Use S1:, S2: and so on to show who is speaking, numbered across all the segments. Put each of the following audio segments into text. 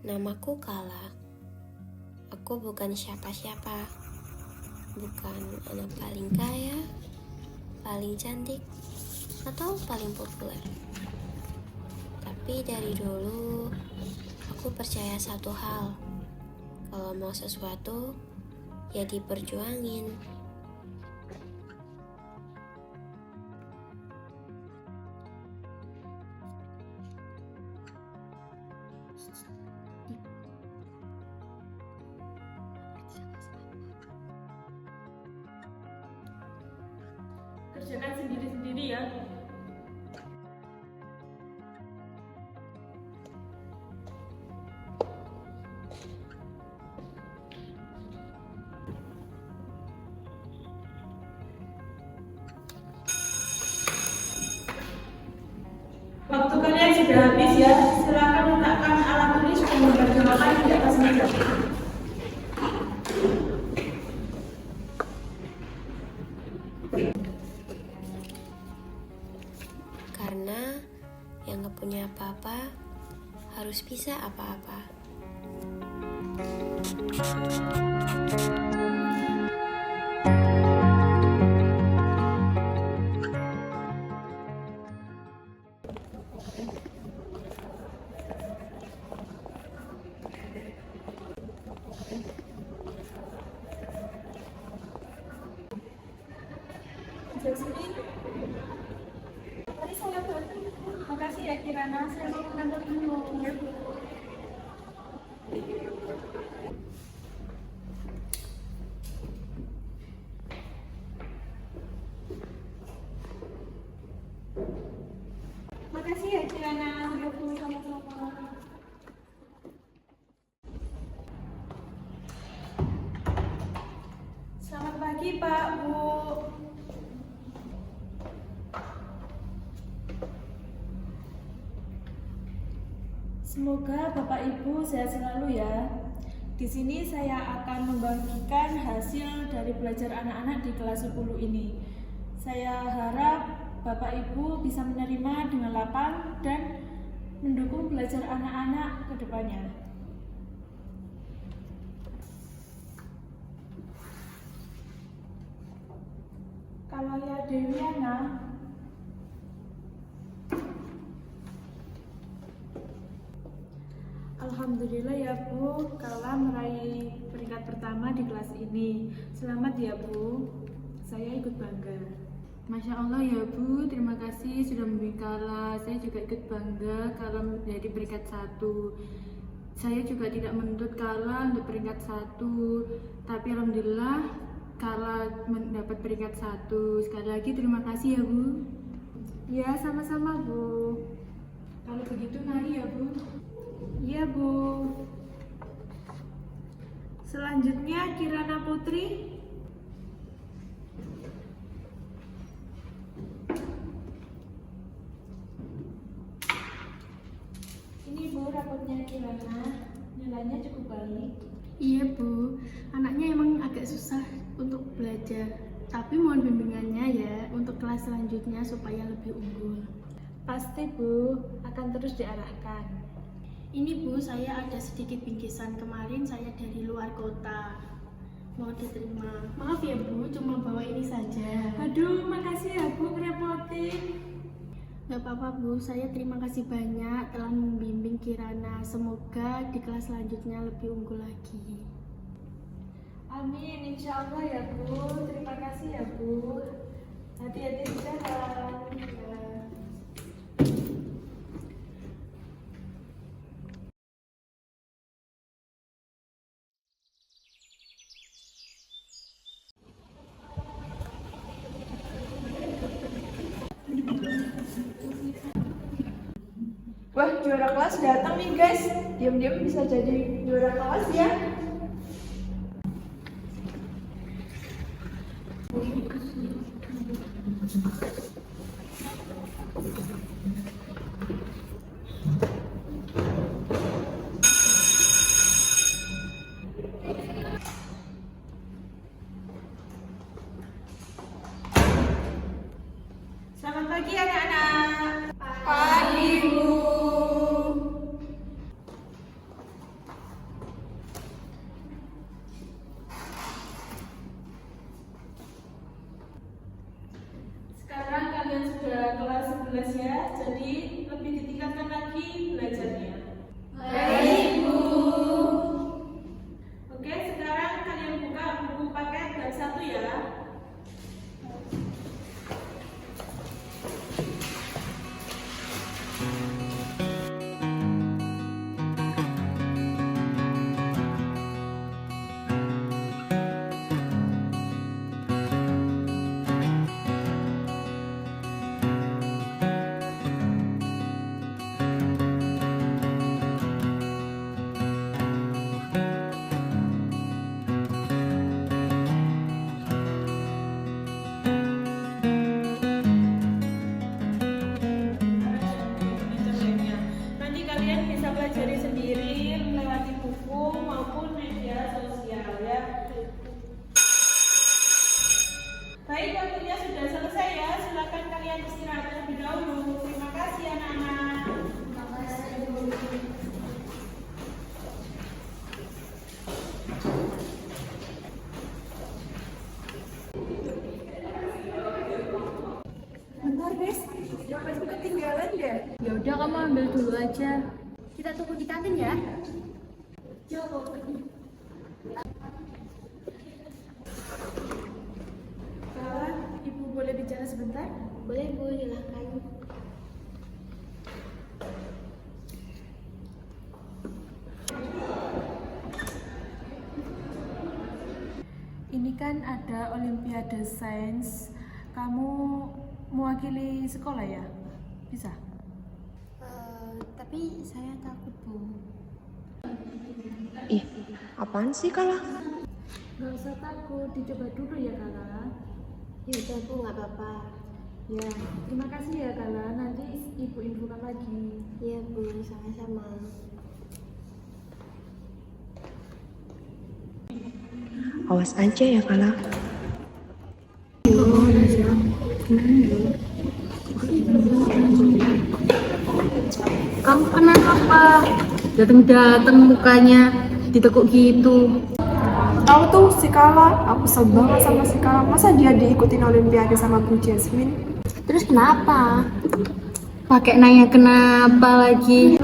S1: Namaku Kala. Aku bukan siapa-siapa. Bukan anak paling kaya, paling cantik, atau paling populer. Tapi dari dulu, aku percaya satu hal. Kalau mau sesuatu, ya diperjuangin.
S2: Kerjakan sendiri-sendiri ya. Waktu kalian sudah habis ya, silakan letakkan alat tulis dan menerjemahkan di atas meja.
S1: Karena yang gak punya apa-apa harus bisa apa-apa.
S2: Tadi saya bantu. Makasih ya Kirana, saya mau ke kantor dulu. Ya, Bu. Makasih ya Kirana, ya Bu, sama-sama. Selamat pagi Pak, Bu. Semoga Bapak Ibu sehat selalu ya. Di sini saya akan membagikan hasil dari belajar anak-anak di kelas 10 ini. Saya harap Bapak Ibu bisa menerima dengan lapang dan mendukung belajar anak-anak ke depannya. Kalau ya Dewiana, alhamdulillah ya Bu, Kala meraih peringkat pertama di kelas ini. Selamat ya Bu, saya ikut bangga.
S3: Masya Allah ya Bu, terima kasih sudah membimbing Kala. Saya juga ikut bangga Kala menjadi peringkat 1. Saya juga tidak menuntut Kala untuk peringkat 1, tapi alhamdulillah Kala mendapat peringkat 1. Sekali lagi terima kasih ya Bu.
S2: Ya, sama-sama Bu.
S3: Kalau begitu mari ya Bu.
S2: Iya Bu. Selanjutnya Kirana Putri. Ini Bu rapotnya Kirana, nilainya cukup baik.
S4: Iya Bu, anaknya emang agak susah untuk belajar, tapi mohon bimbingannya ya untuk kelas selanjutnya supaya lebih unggul.
S2: Pasti Bu, akan terus diarahkan.
S4: Ini Bu, saya ada sedikit bingkisan kemarin saya dari luar kota. Mohon diterima. Maaf ya Bu, cuma bawa ini saja.
S2: Aduh, makasih ya Bu, ngerepotin.
S4: Gak apa-apa Bu, saya terima kasih banyak telah membimbing Kirana. Semoga di kelas selanjutnya lebih unggul lagi.
S2: Amin, insya Allah ya Bu. Terima kasih ya Bu. Hati-hati di jalan. Ya. Wah, juara kelas datang nih guys. Diam-diam bisa jadi juara kelas ya. Selamat pagi anak-anak. Pagi Bu. Sekarang kalian sudah kelas 11 ya, jadi lebih ditingkatkan lagi belajarnya.
S4: Baik, Bu.
S2: Oke, sekarang kalian buka buku paket bab 1 ya. Nanti kalian bisa pelajari sendiri melewati buku maupun media sosial ya. Baik, waktunya sudah selesai ya. Silakan kalian istirahat terlebih dahulu. Terima kasih anak-anak.
S5: Bentar, Des. Jawabanku ketinggalan deh.
S3: Ya udah kamu ambil dulu aja.
S4: Kita tunggu di kantin ya.
S2: Kala, Ibu boleh bicara sebentar?
S1: Boleh Bu, silakan.
S2: Ini kan ada Olimpiade Sains. Kamu mewakili sekolah ya? Bisa?
S1: Tapi saya takut Bu.
S5: Ih, apaan sih, Kala?
S3: Gak usah takut, dicoba dulu ya Kala.
S1: Ya udah Bu, nggak apa-apa.
S3: Ya, terima kasih ya Kala. Nanti ibu infokan lagi.
S1: Iya Bu, sama-sama.
S5: Awas aja ya, Kala.
S6: Kamu kenapa? Dateng-dateng mukanya ditekuk gitu.
S5: Tahu tuh si Kala, aku kesel banget sama si Kala. Masa dia diikutin Olimpiade sama Bu Jasmine?
S6: Terus kenapa? Pakai nanya kenapa lagi?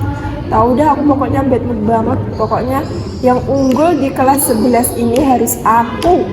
S5: Tahu dah, aku pokoknya bad mood banget. Pokoknya yang unggul di kelas 11 ini harus aku.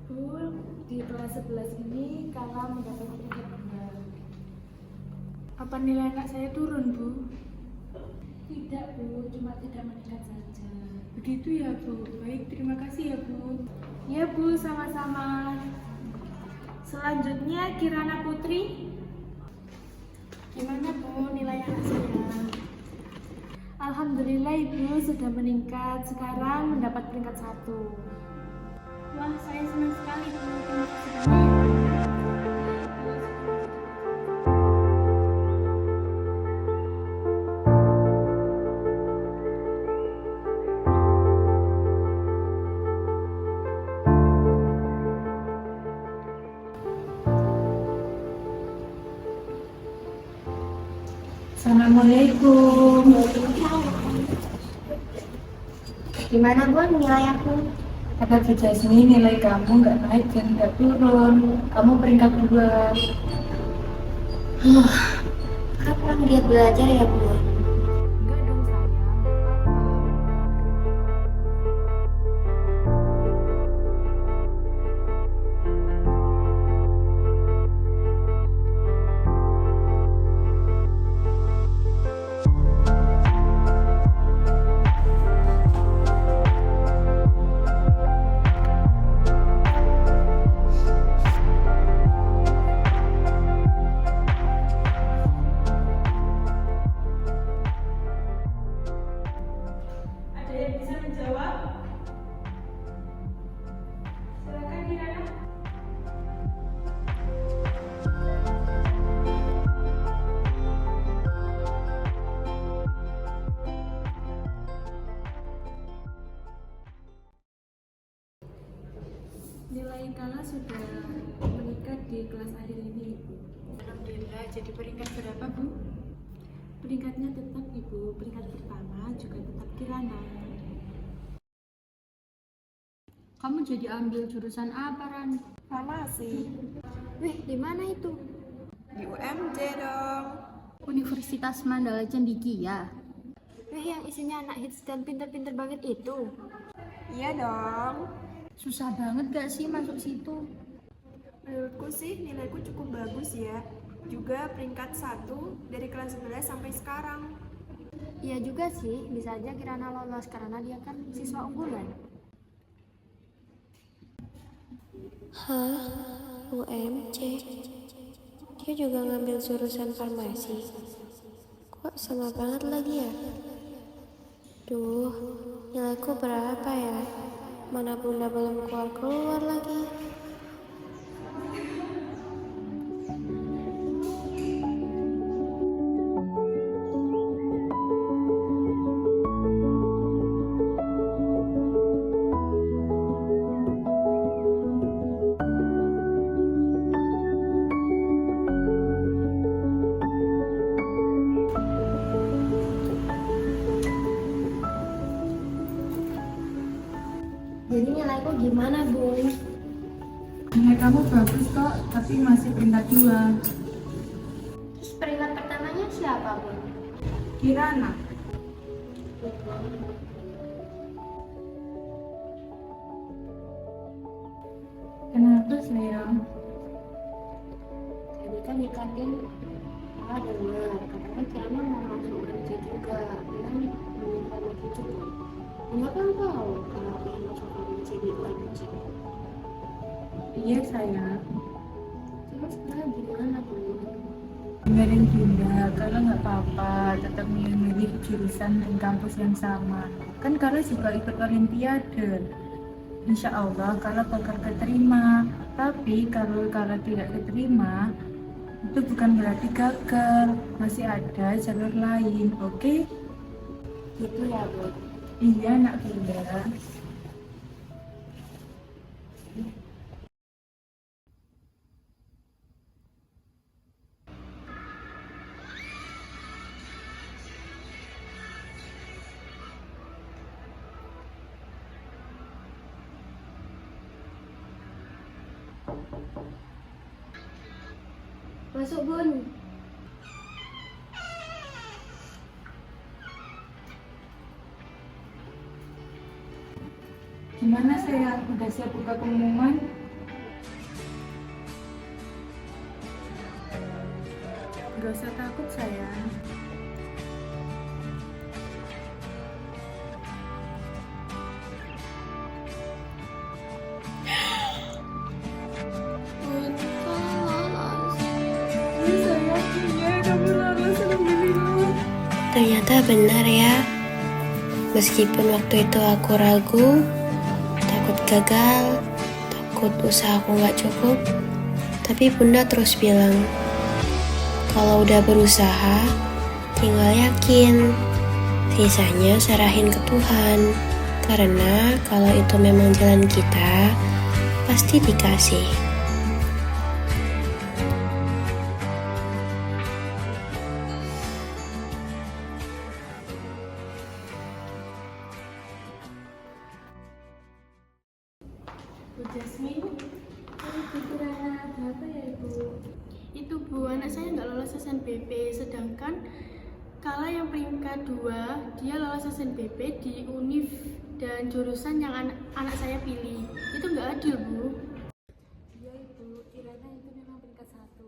S3: Bu, di kelas 11 ini Kala mendapat peringkat 2. Apa nilai anak saya turun, Bu? Tidak, Bu, cuma tidak meningkat saja. Begitu ya, Bu. Baik, terima kasih ya, Bu.
S2: Ya Bu, sama-sama. Selanjutnya Kirana Putri.
S4: Gimana Bu nilai anak saya?
S2: Alhamdulillah Ibu sudah meningkat. Sekarang mendapat peringkat 1.
S4: Wah, saya senang sekali Bu. Terima kasih banyak.
S6: Assalamualaikum. Gimana Bu nilai aku?
S3: Kata Bu Jasmine, nilai kamu nggak naik dan nggak turun. Kamu peringkat 2.
S1: Kapan dia belajar ya Bu?
S3: Enggak dong sayang. sudah menikah di kelas akhir ini, Ibu. Alhamdulillah. Jadi peringkat berapa, Bu? Peringkatnya tetap, Ibu. Peringkat pertama juga tetap Kirana.
S6: Kamu jadi ambil jurusan apa, Ran?
S5: Farmasi.
S6: Wih, di mana itu?
S5: Di UMJ dong.
S6: Universitas Mandala Cendikia. Wih, yang isinya anak hits dan pinter-pinter banget itu.
S5: Iya dong.
S6: Susah banget gak sih masuk situ?
S5: Menurutku sih nilaiku cukup bagus ya. Juga peringkat 1 dari kelas 11 sampai sekarang.
S6: Iya juga sih, bisa aja Kirana lolos karena dia kan siswa unggulan.
S1: Hah? UMC? Dia juga ngambil jurusan farmasi. Kok sama banget lagi ya? Duh, nilaiku berapa ya? Mana bunda belum keluar lagi.
S6: Jadi nilaiku gimana, Bun?
S3: Nilai kamu bagus kok, tapi masih peringkat 2.
S6: Terus peringkat pertamanya siapa, Bun?
S3: Kirana. Kenapa, sayang?
S6: Tadi kan di kantin dengar katanya Kirana mau masuk UMJ juga. Bilang meminta lagi juga. Kenapa tahu kalau dia masuk UMJ di UMJ?
S3: Iya, sayang.
S6: Terus sekarang gimana, Bun?
S3: Dengerin Bunda, kalau nggak apa-apa, tetap milih jurusan dan kampus yang sama. Kan kalau juga ikut olimpiade. Insya Allah kalau bakal keterima. Tapi kalau tidak keterima, itu bukan berarti gagal. Masih ada jalur lain, oke?
S6: Gitu ya, Bun?
S3: Iya, nak Bunda.
S6: Masuk, Bun.
S3: Gimana sayang? Udah siap buka pengumuman? Gak usah takut sayang.
S1: Ternyata benar ya. Meskipun waktu itu aku ragu, takut gagal, takut usahaku nggak cukup, tapi bunda terus bilang, kalau udah berusaha, tinggal yakin. Sisanya serahin ke Tuhan. Karena kalau itu memang jalan kita, pasti dikasih.
S2: Bu Jasmine,
S3: Ibu Kirana, ada apa ya Ibu?
S4: Itu Bu, anak saya nggak lolos SNBP, sedangkan Kala yang peringkat 2, dia lolos SNBP di univ dan jurusan yang anak saya pilih. Itu nggak adil, Bu.
S3: Iya Ibu, Kirana itu memang peringkat 1.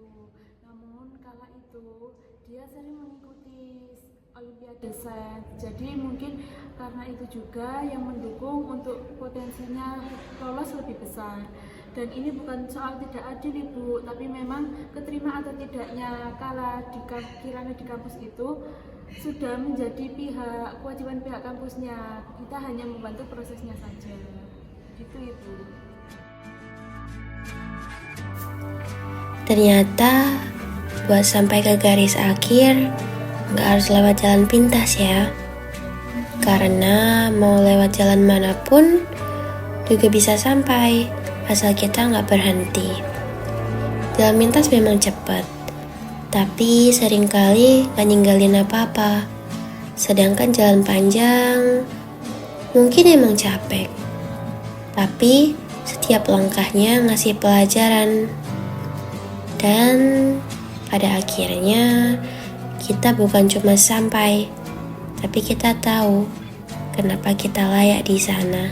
S3: Namun kala itu dia sering mengikuti Olimpiade Sains. Jadi mungkin karena itu juga yang mendukung untuk potensinya lolos lebih besar. Dan ini bukan soal tidak adil Ibu, tapi memang keterima atau tidaknya kala Kirana di kampus itu sudah menjadi kewajiban pihak kampusnya. Kita hanya membantu prosesnya saja. Gitu Ibu.
S1: Ternyata buat sampai ke garis akhir nggak harus lewat jalan pintas ya. Karena mau lewat jalan manapun juga bisa sampai, asal kita nggak berhenti. Jalan pintas memang cepat, tapi seringkali nggak ninggalin apa-apa. Sedangkan jalan panjang mungkin emang capek, tapi setiap langkahnya ngasih pelajaran. Dan pada akhirnya kita bukan cuma sampai, tapi kita tahu kenapa kita layak di sana.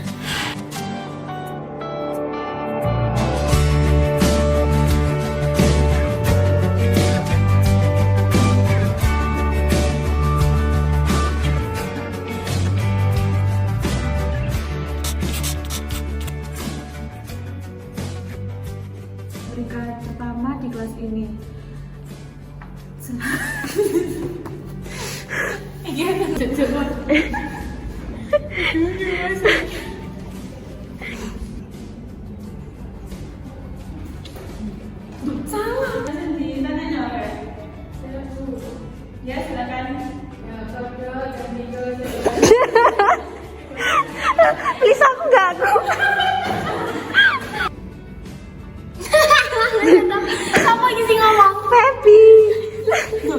S2: Peringkat pertama di kelas ini. Salah. Ditanya apa? Ya, silakan.
S5: Please aku nggak aku.
S4: Siapa yang sih ngomong?
S5: Pepi.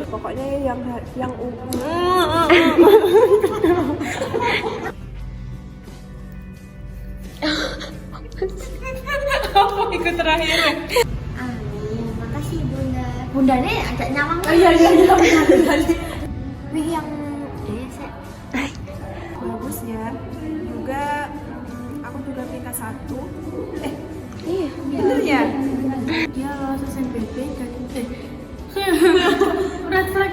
S5: Pokoknya yang
S2: Apa ikut terakhir?
S6: Makasih bunda. Bunda nih agak nyawang.
S2: Iya.
S6: Wih yang saya.
S5: bagus ya. Juga aku juga peringkat 1.
S1: Iya,
S5: Bener ya?
S4: Dia lolos SNBP dan red flag